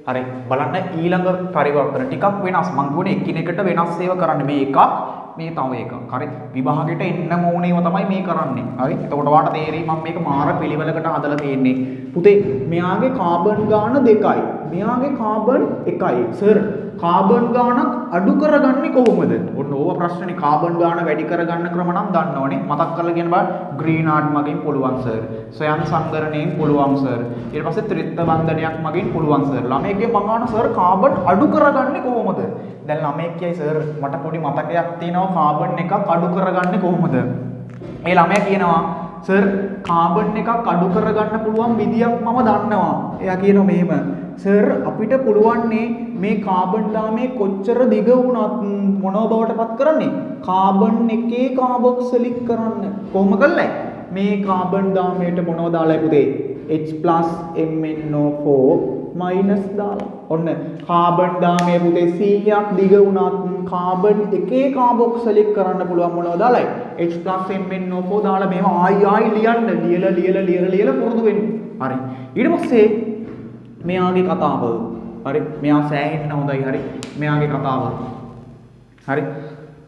[SPEAKER 2] හරි. බලන්න ඊළඟ පරිවර්තන ටිකක් වෙනස්. මං කියන්නේ එකිනෙකට වෙනස් ඒවා කරන්න. මේ එකක්, මේ තව එකක්. හරි. විභාගයට එන්නම ඕනේව තමයි මේ කරන්නේ. හරි. එතකොට ඔයාලට තේරෙයි මම මේක මාර පිළිවෙලකට හදලා තියෙන්නේ. පුතේ මෙයාගේ කාබන් ගාන 2යි. මෙයාගේ කාබන් 1යි. සර් කාබන් ගානක් අඩු කරගන්නේ කොහොමද? ඔන්න ඕව ප්‍රශ්නේ. කාබන් ගාන වැඩි කරගන්න ක්‍රම නම් දන්නවනේ. මතක් කරලා කියන බා ග්‍රීනාඩ් මගින් පුළුවන් සර්. ස්වයං සංකරණයෙන් පුළුවන් සර්. ඊට පස්සේ ත්‍රිත්ව බන්ධනයක් මගින් පුළුවන් සර්. ළමයෙක්ගේ මම අහන සර් කාබන් අඩු කරගන්නේ කොහොමද? දැන් ළමයෙක් කියයි සර් මට පොඩි මතකයක් තියෙනවා කාබන් එකක් අඩු කරගන්නේ කොහොමද? ඒ ළමයා කියනවා සර් කාබන් එකක් අඩු කරගන්න පුළුවන් විදියක් මම දන්නවා. එයා කියනවා මෙහෙම සර් අපිට පුළුවන්නේ මේ කාබන් දාමේ කොච්චර දිග වුණත් මොනව බවට පත් කරන්නේ? කාබන් එකේ කාබොක්සිලික් කරන්න. කොහොම කළේ? මේ කාබන් දාමයට මොනව දාලායි පුතේ? H+MnO4- දාලා. ඔන්න කාබන් දාමයේ පුතේ 100ක් දිග වුණත් කාබන් එකේ කාබොක්සිලික් කරන්න පුළුවන් මොනව දාලායි? H+MnO4 දාලා මේව ආයි ලියලා පුරුදු වෙන්න. හරි. ඊට පස්සේ මෙයාගේ කතාව. හරි. මෙයා සෑහෙන්න හොඳයි. හරි. මෙයාගේ කතාව. හරි.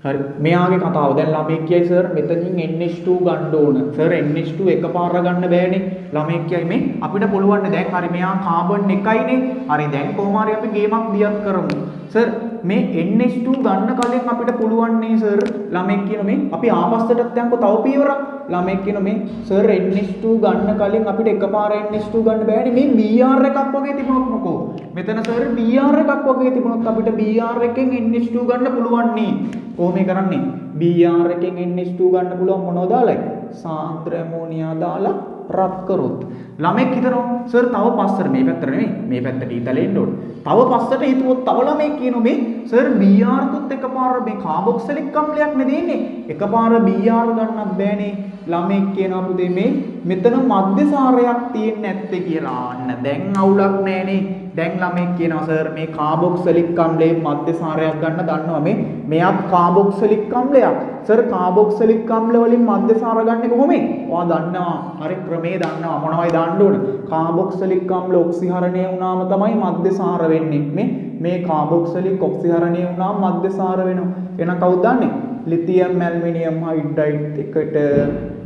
[SPEAKER 2] හරි. මෙයාගේ කතාව. දැන් ළමෙක් කියයි සර් මෙතනින් NH2 ගන්න ඕන. සර් NH2 එකපාර ගන්න බෑනේ. ළමෙක් කියයි මේ අපිට පුළුවන් දැන් හරි මෙයා කාබන් 1යිනේ. හරි. දැන් කොහොම හරි අපි ගේමක් දියත් කරමු. සර් මේ NH2 ගන්න කලින් අපිට පුළුවන් නේ සර් ළමෙක් කියන මේ අපි ආපස්සටත් යන්කෝ තව පියවරක්. ළමෙක් කියන මේ සර් NH2 ගන්න කලින් අපිට එකපාර NH2 ගන්න බෑනේ. මේ Br එකක් වගේ තිබුණොත් මොකෝ? මෙතන සර් Br එකක් වගේ තිබුණොත් අපිට Br එකෙන් NH2 ගන්න පුළුවන් නේ. කොහොම කරන්නේ? Br එකෙන් NH2 ගන්න පුළුවන් මොනවද දාලායි? සාන්ද්‍ර ඇමෝනියා දාලා රත් කරොත්. ළමෙක් හිතනවා සර් තව පස්සට මේ පැත්තට නෙමෙයි මේ පැත්තට ඊතලෙ එන්න ඕන. තව පස්සට හිතුවොත් තව ළමෙක් කියනවා මේ සර් Br තුත් එකපාර මේ කාබොක්සිලික් අම්ලයක් නේ දෙන්නේ. එකපාර Br ගන්නත් බෑනේ. ළමෙක් කියනවා පුතේ මේ මෙතන මධ්‍යසාරයක් තියෙන්නේ නැත්තේ කියලා. අන්න දැන් අවුලක් නෑනේ. දැන් ළමෙක් කියනවා සර් මේ කාබොක්සිලික් අම්ලයේ මධ්‍යසාරයක් ගන්න දන්නවා මේ මෙයත් කාබොක්සිලික් අම්ලයක්. සර් කාබොක්සිලික් අම්ල වලින් මධ්‍යසාර ගන්න කොහොමද? ඔයා දන්නවා. හරි ක්‍රමේ දන්නවා. මොනවයි දාන්න ඕන? කාබොක්සිලික් අම්ල ඔක්සිහරණය වුණාම තමයි මධ්‍යසාර වෙන්නේ. මේ කාබොක්සිලික් ඔක්සිහරණය වුණාම මධ්‍යසාර වෙනවා. එහෙනම් කවුද දන්නේ? ලිතියම් ඇල්මිනියම් හයිඩ්‍රයිඩ්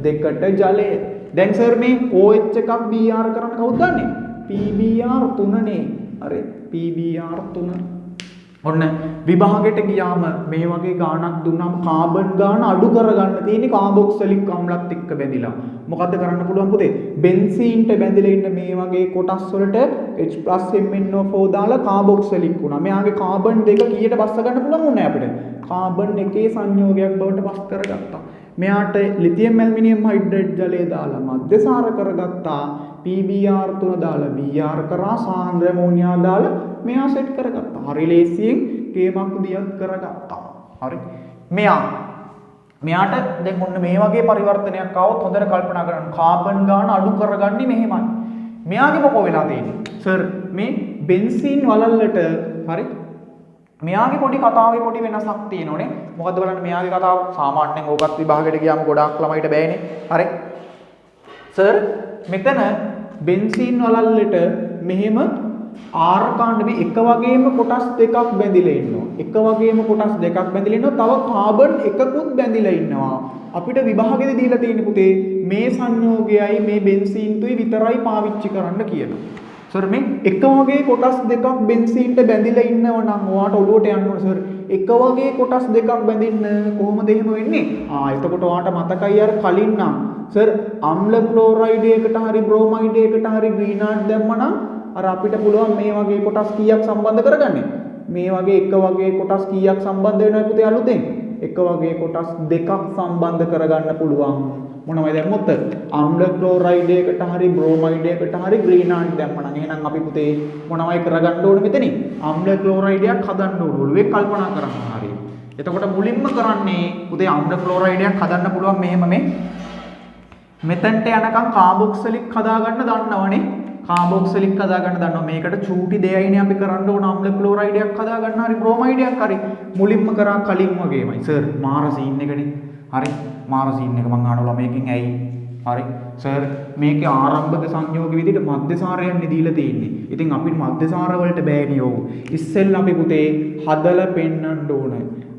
[SPEAKER 2] දෙකට ජලය. දැන් සර් මේ OH එකක් Br කරන්න කවුද දන්නේ? PBr3 නේ. හරි. PBr3. ඔන්න විභාගයට ගියාම මේ වගේ ගාණක් දුන්නාම කාබන් ගාණ අඩු කරගන්න තියෙන්නේ කාබොක්සිලික් අම්ලත් එක්ක බැඳිලා. මොකද්ද කරන්න පුළුවන් පුතේ? බෙන්සීන්ට බැඳිලා ඉන්න මේ වගේ කොටස් වලට H+MnO4 දාලා කාබොක්සිලික් වුණා. මෙයාගේ කාබන් දෙක කීයට බස්ස ගන්න පුළුවන් වුණේ අපිට? කාබන් එකේ සංයෝගයක් බවට පස් කරගත්තා. මෙයාට ලිතියම් ඇල්මිනියම් හයිඩ්‍රයිඩ් ජලය දාලා මධ්‍යසාර කරගත්තා. PBr3 දාලා Br කරා සාන්ද්‍ර ඇමෝනියා දාලා මෙයා සෙට් කරගත්තා. හරි ලේසියෙන් ගේමක් දියත් කරගත්තා. හරි. මෙයාට දැන් ඔන්න මේ වගේ පරිවර්තනයක් ආවොත් හොඳට කල්පනා කරන්න. කාබන් ගාන අඩු කරගන්නේ මෙහෙමයි. මෙයාගේ මොකෝ වෙලා තියෙන්නේ? සර් මේ බෙන්සීන් වලල්ලට හරි මෙයාගේ පොඩි කතාවේ පොඩි වෙනසක් තියෙනෝනේ. මොකද්ද බලන්න මෙයාගේ කතාව සාමාන්‍යයෙන් ඕකත් විභාගයට ගියාම ගොඩාක් ළමයිට බෑනේ. හරි. සර් මෙතන බෙන්සීන් වලල්ලට මෙහෙම R කාණ්ඩ මේ එක වගේම කොටස් දෙකක් බැඳිලා ඉන්නවා. එක වගේම කොටස් දෙකක් බැඳිලා ඉන්නවා. තව කාබන් එකකුත් බැඳිලා ඉන්නවා. අපිට විභාගෙදි දීලා තියෙන පුතේ මේ සංයෝගයයි මේ බෙන්සීන්තුයි විතරයි පාවිච්චි කරන්න කියනවා. සර් මේ එක වගේ කොටස් දෙකක් බෙන්සීන්ට බැඳිලා ඉන්නව නම් ඔයාට ඔළුවට යන්න ඕන සර්. එක වගේ කොටස් දෙකක් බැඳින්න කොහොමද එහෙම වෙන්නේ? එතකොට ඔයාට මතකයි අර කලින් නම් සර් අම්ල ක්ලෝරයිඩ් එකකට හරි බ්‍රෝමයිඩ් එකකට හරි ග්‍රීනාඩ් දැම්මනම් අර අපිට පුළුවන් මේ වගේ කොටස් කීයක් සම්බන්ධ කරගන්න? මේ වගේ එක වගේ කොටස් කීයක් සම්බන්ධ වෙනවද පුතේ අලුතෙන්? එක වගේ කොටස් දෙකක් සම්බන්ධ කරගන්න පුළුවන්. මොනවද දැම්මොත් අම්ල ක්ලෝරයිඩ් එකට හරි බ්‍රෝමයිඩ් එකට හරි ග්‍රීනාඩ් දැම්මනම් එහෙනම් අපි පුතේ මොනවයි කරගන්න ඕනේ මෙතනින්? අම්ල ක්ලෝරයිඩ් එකක් හදන්න ඕනේ. ඔළුවේ කල්පනා කරන්න හරි. එතකොට මුලින්ම කරන්නේ පුතේ අම්ල ක්ලෝරයිඩ් එකක් හදන්න පුළුවන් මෙහෙම මේ මෙතනට යනකම් කාබොක්සිලික් හදාගන්න දන්නවනේ. කාබොක්සිලික් හදාගන්න දන්නවා. මේකට චූටි දෙයයිනේ අපි කරන්න ඕන අම්ල ක්ලෝරයිඩ් එකක් හදාගන්න හරි බ්‍රෝමයිඩ් එකක් හරි. මුලින්ම කරා කලින් වගේමයි. සර් මාර සීන් එකනේ. හරි. මාර සීන් එක මං අහනවා මේකෙන් ඇයි? හරි. සර් මේකේ ආරම්භක සංයෝග විදිහට මධ්‍යසාරයන්නේ දීලා තියෙන්නේ. ඉතින් අපිට මධ්‍යසාර වලට බෑනේ ඕ. ඉස්සෙල්ලා අපි පුතේ හදලා පෙන්නන්න ඕන.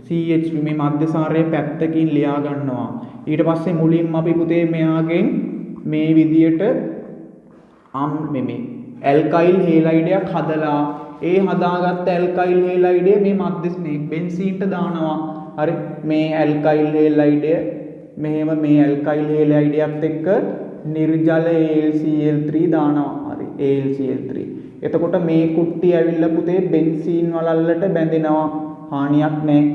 [SPEAKER 2] CH මේ මධ්‍යසාරයේ පැත්තකින් ලියා ගන්නවා. ඊට පස්සේ මුලින්ම අපි පුතේ මෙයාගෙන් මේ විදියට මේ ඇල්කයිල් හේලයිඩයක් හදලා ඒ හදාගත්ත ඇල්කයිල් හේලයිඩය මේ මධ්‍යස්නේ බෙන්සීන්ට දානවා. හරි මේ ඇල්කයිල් හේලයිඩය මෙහෙම මේ ඇල්කයිල් හේලයිඩයත් එක්ක නිර්ජල AlCl3 දානවා. හරි AlCl3. එතකොට මේ කුට්ටිය ඇවිල්ලා පුතේ බෙන්සීන් වලල්ලට බැඳෙනවා. හානියක් නැහැ.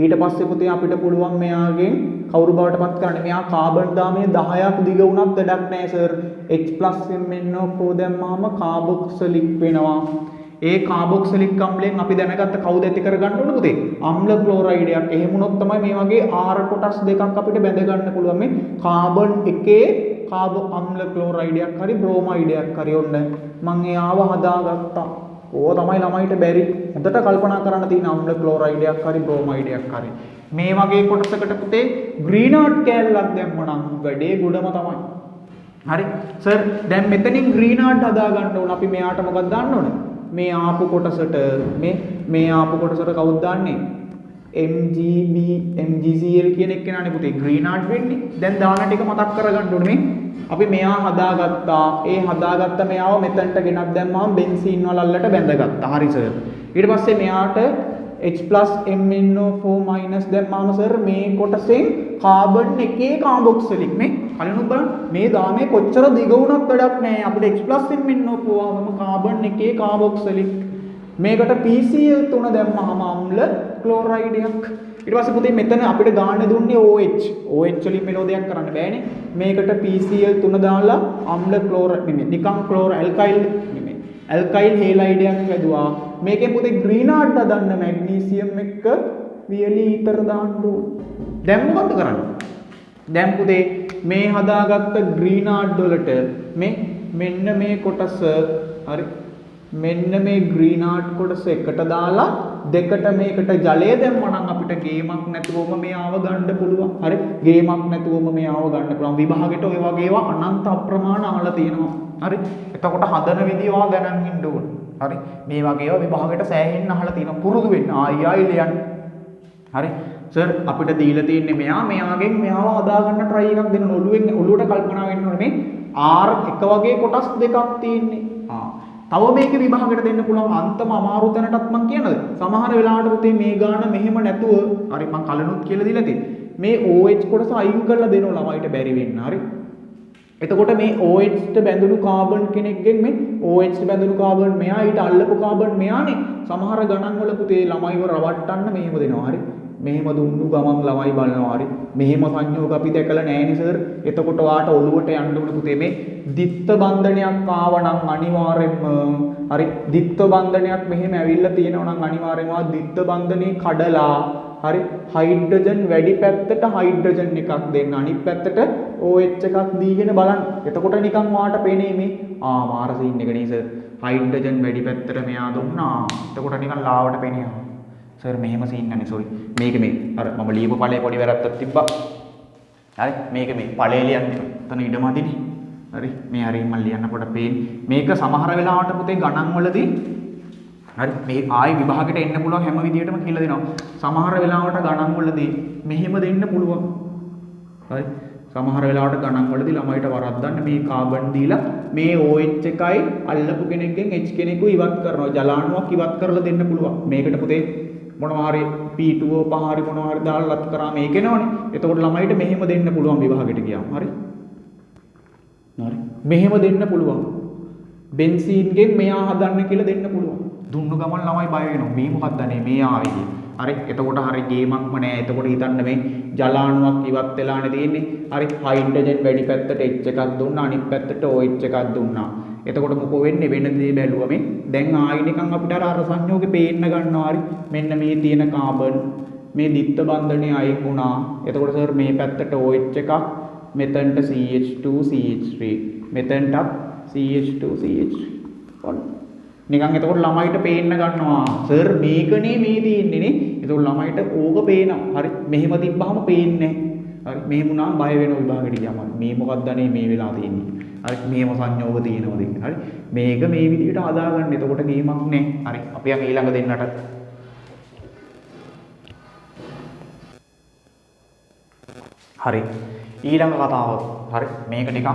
[SPEAKER 2] ඊට පස්සේ පුතේ අපිට පුළුවන් මෙයාගෙන් කවුරු බවට පත් කරන්න. මෙයා කාබන් දාමයේ 10ක් දිග වුණත් වැඩක් නැහැ සර්. H+MnO4 දැම්මම කාබොක්සිලික් වෙනවා. ඒ කාබොක්සිලික් අම්ලයෙන් අපි දැනගත්ත කවුද ඇති කරගන්න ඕන පුතේ? අම්ල ක්ලෝරයිඩ් එකක්. එහෙම වුණොත් තමයි මේ වගේ R කොටස් දෙකක් අපිට බැඳ ගන්න පුළුවන්. මේ කාබන් එකේ අම්ල ක්ලෝරයිඩ් එකක් හරි බ්‍රෝමයිඩ් එකක් හරි ඔන්න මම එයාව හදාගත්තා. ඕක තමයි ළමයිට බැරි. හොඳට කල්පනා කරන්න තියෙන අම්ල ක්ලෝරයිඩ් එකක් හරි බ්‍රෝමයිඩ් එකක් හරි. මේ වගේ කොටසකට පුතේ ග්‍රීනාඩ් කෑල්ලක් දැම්මනම් වැඩේ ගොඩම තමයි. හරි. සර් දැන් මෙතනින් ග්‍රීනාඩ් හදා ගන්න ඕන. අපි මෙයාට මොකක්ද දාන්න ඕන? මේ ආපු කොටසට මේ ආපු කොටසට කවුද දාන්නේ? MgCl කියන එක නානේ පුතේ ග්‍රීනාඩ් වෙන්නේ. දැන් දාන ටික මතක් කරගන්න ඕනේ. අපි මෙයා හදාගත්තා. ඒ හදාගත්ත මෙයාව මෙතනට ගෙනත් දැම්මම බෙන්සීන් වලල්ලට බැඳගත්තා. හරි සර්. ඊට පස්සේ මෙයාට H+MnO4- දැම්මම සර් මේ කොටසෙන් කාබන් එකේ කාබොක්සිලික් මේ කලිනුත් බලන්න මේ දාමේ කොච්චර දිග වුණත් වැඩක් නැහැ. අපිට H+MnO4 ආවම කාබන් එකේ කාබොක්සිලික් මේකට PCl3 දැම්මම අම්ල ක්ලෝරයිඩ් එකක්. ඊට පස්සේ පුතේ මෙතන අපිට ගාන්න දුන්නේ OH. OH වලින් මෙලෝ දෙයක් කරන්න බෑනේ. මේකට PCl3 දාලා අම්ල ක්ලෝරයිඩ් නෙමෙයි නිකන් ඇල්කයිල් නෙමෙයි. ඇල්කයිල් හේලයිඩයක් හැදුවා. මේකෙන් පුතේ ග්‍රීනාඩ් හදන්න මැග්නීසියම් එක්ක වියලි ඊතර දාන්න ඕන. දැන් මොකද කරන්නේ? දැන් පුතේ මේ හදාගත්ත ග්‍රීනාඩ් වලට මෙන්න මේ කොටස හරි මෙන්න මේ ග්‍රීනාඩ් කොටස එකට දාලා දෙකට මේකට ජලය දැම්මනම් අපිට ගේමක් නැතුවම මෙයාව ගන්න පුළුවන්. හරි ගේමක් නැතුවම මෙයාව ගන්න පුළුවන්. විභාගෙට ඔය වගේ ඒවා අනන්ත අප්‍රමාණ අහලා තියෙනවා. හරි එතකොට හදන විදිය ඔයා දැනන් ඉන්න ඕන. හරි මේ වගේ ඒවා විභාගෙට සෑහෙන්න අහලා තියෙනවා. පුරුදු වෙන්න ආයි ලියන්න. හරි සර් අපිට දීලා තියෙන්නේ මෙයාගෙන් මෙයාව හදාගන්න try එකක් දෙන්න ඔළුවට කල්පනා වෙන්න ඕනේ. මේ R එක වගේ කොටස් දෙකක් තියෙන්නේ. තව මේක විභාගයට දෙන්න පුළුවන් අන්තම අමාරු තැනටත් මම කියනද සමහර වෙලාවට පුතේ මේ ගාන මෙහෙම නැතුව හරි මම කලනුත් කියලා දීලා තියෙන්නේ මේ OH කොටස අයින් කරලා දෙනවා ළමයිට බැරි වෙන්න හරි එතකොට මේ OH ට බැඳුණු කාබන් කෙනෙක්ගෙන් මේ OH ට බැඳුණු කාබන් මෙයා ඊට අල්ලපු කාබන් මෙයානේ සමහර ගණන් වල පුතේ ළමයිව රවට්ටන්න මෙහෙම දෙනවා හරි මෙහෙම දුන්නු ගමන් ළමයි බලනවා හරි මෙහෙම සංයෝග අපි දැකලා නැහැනේ සර් එතකොට ඔයාට ඔළුවට යන්න උඩ පුතේ මේ දිත්ත බන්ධනයක් ආවනම් අනිවාර්යෙන්ම හරි දිත්ත බන්ධනයක් මෙහෙම ඇවිල්ලා තියෙනවා නම් අනිවාර්යෙන්ම දිත්ත බන්ධනේ කඩලා හරි හයිඩ්‍රජන් වැඩි පැත්තට හයිඩ්‍රජන් එකක් දෙන්න අනිත් පැත්තට OH එකක් දීගෙන බලන්න එතකොට නිකන් ඔයාට පේන්නේ මේ මාර සීන් එක නේ සර් හයිඩ්‍රජන් වැඩි පැත්තට මෙයා දුන්නා එතකොට නිකන් ලාවට පේන්නේ සර් මෙහෙම සීන් නැනේ සෝරි මේක මේ අර මම ලියපු ඵලයේ පොඩි වැරද්දක් තිබ්බා හරි මේක මේ ඵලය ලියන්නේ එතන ඉඩමදිනේ හරි මේ හරිය මම ලියන්නකොට පේන්නේ මේක සමහර වෙලාවට පුතේ ගණන් වලදී හරි මේ ආයි විභාගෙට එන්න පුළුවන් හැම විදියටම කියලා දෙනවා. සමහර වෙලාවට ගණන් වලදී මෙහෙම දෙන්න පුළුවන්. හරි සමහර වෙලාවට ගණන් වලදී ළමයිට වරද්දන්න මේ කාබන් දීලා මේ OH එකයි අල්ලපු කෙනෙක්ගෙන් H කෙනෙකු ඉවත් කරනවා. ජලාණුවක් ඉවත් කරලා දෙන්න පුළුවන්. මේකට පුතේ මොනවා හරි P2O පහ හරි මොනවා හරි දාලා ලත් කරා මේකේනවනේ. එතකොට ළමයිට මෙහෙම දෙන්න පුළුවන් විභාගෙට ගියාම. හරි. හරි. මෙහෙම දෙන්න පුළුවන්. බෙන්සීන්ගෙන් මෙයා හදන්න කියලා දෙන්න පුළුවන්. දුන්නු ගමන් ළමයි බය වෙනවා. මේ මොකක්ද මේ ආවේ කියලා. හරි එතකොට හරි ගේමක්ම නෑ. එතකොට හිතන්න මේ ජලාණුවක් ඉවත් වෙලානේ තියෙන්නේ. හරි හයිඩ්‍රජන් වැඩි පැත්තට H එකක් දුන්නා අනිත් පැත්තට OH එකක් දුන්නා. එතකොට මොකෝ වෙන්නේ වෙන දේ බැලුවා මේ. දැන් ආයි නිකන් අපිට අර සංයෝගේ පේන්න ගන්නවා. හරි මෙන්න මේ තියෙන කාබන් මේ දිත්ත බන්ධනේ අයින් වුණා. එතකොට සර් මේ පැත්තට OH එකක් මෙතනට CH2 CH3 මෙතනට CH2 CH3 ඔන්න නිකන් එතකොට ළමයිට පේන්න ගන්නවා සර් මේකනේ මේ තියෙන්නේ නේ. එතකොට ළමයිට ඕක පේනවා. හරි මෙහෙම තිබ්බහම පේන්නේ නැහැ. හරි මෙහෙම වුණාම බය වෙන විභාගෙට ගියාම මේ මොකක්ද අනේ මේ වෙලා තියෙන්නේ. හරි මේම සංයෝග තියෙනවද කියලා. හරි මේක මේ විදිහට හදාගන්න. එතකොට ගේමක් නෑ. හරි අපි යන් ඊළඟ දෙන්නට හරි ඊළඟ කතාව හරි මේක ටිකක්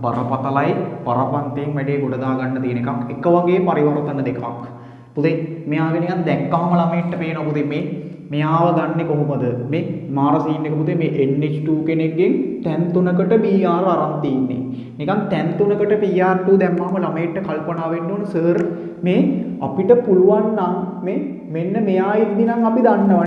[SPEAKER 2] බරපතලයි පරපන්තියෙන් වැඩේ ගොඩ දා ගන්න තියෙන එකක්. එක වගේ පරිවර්තන දෙකක්. පුතේ මෙයාගේ නිකන් දැක්කම ළමයින්ට පේනවා පුතේ මෙයාව ගන්නෙ කොහොමද? මේ මාර සීන් එක පුතේ මේ NH2 කෙනෙක්ගෙන් තැන් තුනකට BR අරන් තින්නේ. නිකන් තැන් තුනකට PR2 දැම්මම ළමයින්ට කල්පනා වෙන්න ඕන සර් මේ අපිට පුළුවන් නම් මේ මෙන්න මෙයා ඉද්දි නම් අපි දන්නවා